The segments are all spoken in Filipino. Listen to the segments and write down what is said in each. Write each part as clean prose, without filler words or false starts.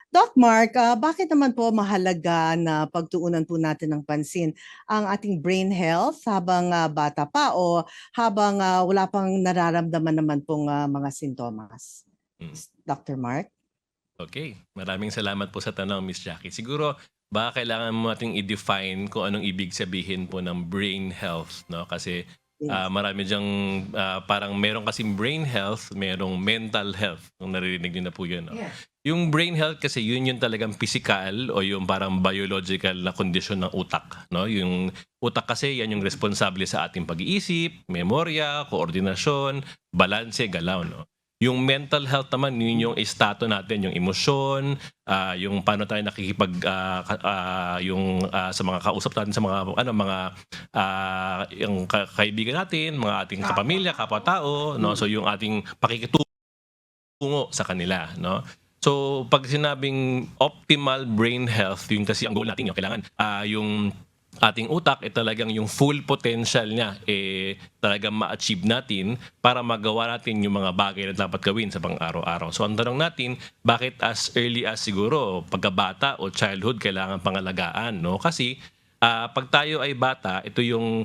Doc Mark, bakit naman po mahalaga na pagtuunan po natin ng pansin ang ating brain health habang bata pa o habang wala pang nararamdaman naman pong mga sintomas? Mm. Dr. Mark? Okay, maraming salamat po sa tanong, Miss Jackie. Siguro baka kailangan mo nating i-define kung anong ibig sabihin po ng brain health, 'no? Kasi, Yes. marami diyang, parang meron kasing brain health, merong mental health, kung naririnig niyo na po 'yun, 'no? Yeah. Yung brain health kasi yun yung talagang pisikal o yung parang biological na kondisyon ng utak, 'no? Yung utak kasi yan yung responsable sa ating pag-iisip, memorya, koordinasyon, balanse, galaw, 'no? Yung mental health naman, yun yung estado natin, yung emosyon, yung paano tayo nakikipag sa mga kausap natin sa mga ano mga yung kaibigan natin, mga ating kapamilya, kapwa-tao, no? So yung ating pakikitungo sa kanila, no? So pag sinabing optimal brain health, yun kasi ang goal natin, yung kailangan yung ating utak talagang yung full potential niya talagang ma-achieve natin para magawa natin yung mga bagay na dapat gawin sa pang-araw-araw. So ang tanong natin, bakit as early as siguro pagkabata o childhood kailangan pangalagaan, no? Kasi pag tayo ay bata, ito yung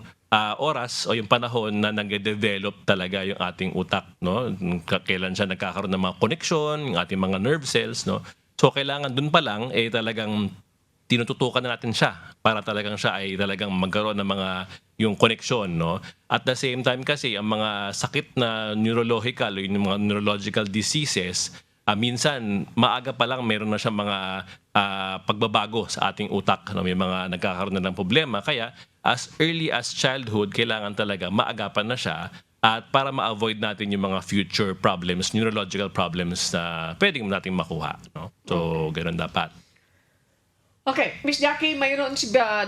oras o yung panahon na nagde-develop talaga yung ating utak, no? Kailan siya nagkakaroon ng mga connection, yung ating mga nerve cells, no? So kailangan dun pa lang talagang tinututukan na natin siya para talagang siya ay talagang magkaroon ng mga yung connection, no? At the same time kasi ang mga sakit na neurological o yung mga neurological diseases, minsan maaga pa lang meron na siyang mga pagbabago sa ating utak, no? May mga nagkakaroon na ng problema, kaya as early as childhood kailangan talaga maagapan na siya at para ma-avoid natin yung mga future problems, neurological problems na pwedeng nating makuha, no? So ganoon dapat. Okay, Miss Jackie, mayroon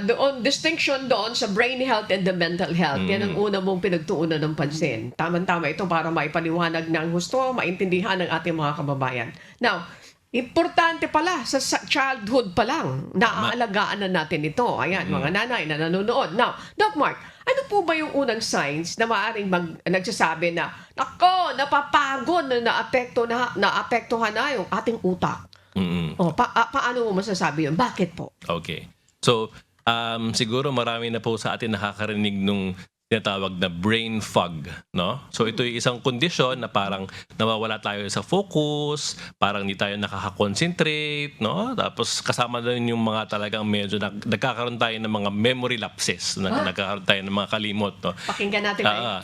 doon distinction doon sa brain health and the mental health. Yan ang una mong pinagtuunan ng pansin. Tama-tama ito para maipaliwanag ng gusto, maintindihan ng ating mga kababayan. Now, importante pala sa childhood pa lang, naaalagaan na natin ito. Ayan, mga nanay na nanonood. Now, Doc Mark, ano po ba yung unang signs na maaaring nagsasabi na, nako, napapagod na naapektuhan na yung ating utak? Paano mo masasabi yun? Bakit po? Okay. So, siguro marami na po sa atin nakakarinig nung tinatawag na brain fog, no? So ito yung isang kondisyon na parang nawawala tayo sa focus, parang hindi tayo nakaka-concentrate, no? Tapos kasama na rin yung mga talagang medyo nagkakaroon tayo ng mga memory lapses, nagkakaroon tayo ng mga kalimot, no? Pakinggan natin na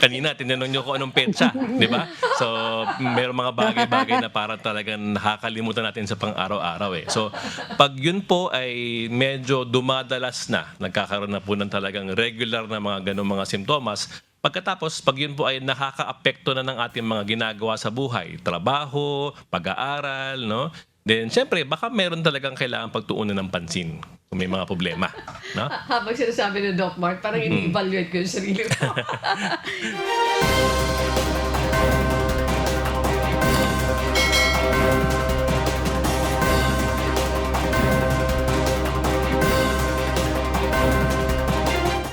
Kanina tinanong niyo kung anong petsa, di ba? So mayroong mga bagay-bagay na parang talagang nakakalimutan natin sa pang-araw-araw. So pag yun po ay medyo dumadalas na, nagkakaroon na po ng talagang regular na mga ganong mga simptomas, pagkatapos pag yun po ay nakakaapekto na ng ating mga ginagawa sa buhay, trabaho, pag-aaral, no? Then syempre baka meron talagang kailangan pagtuunan ng pansin kung may mga problema, no? Habang sinasabi ni Doc Mark, parang ini-evaluate ko yung sarili ko.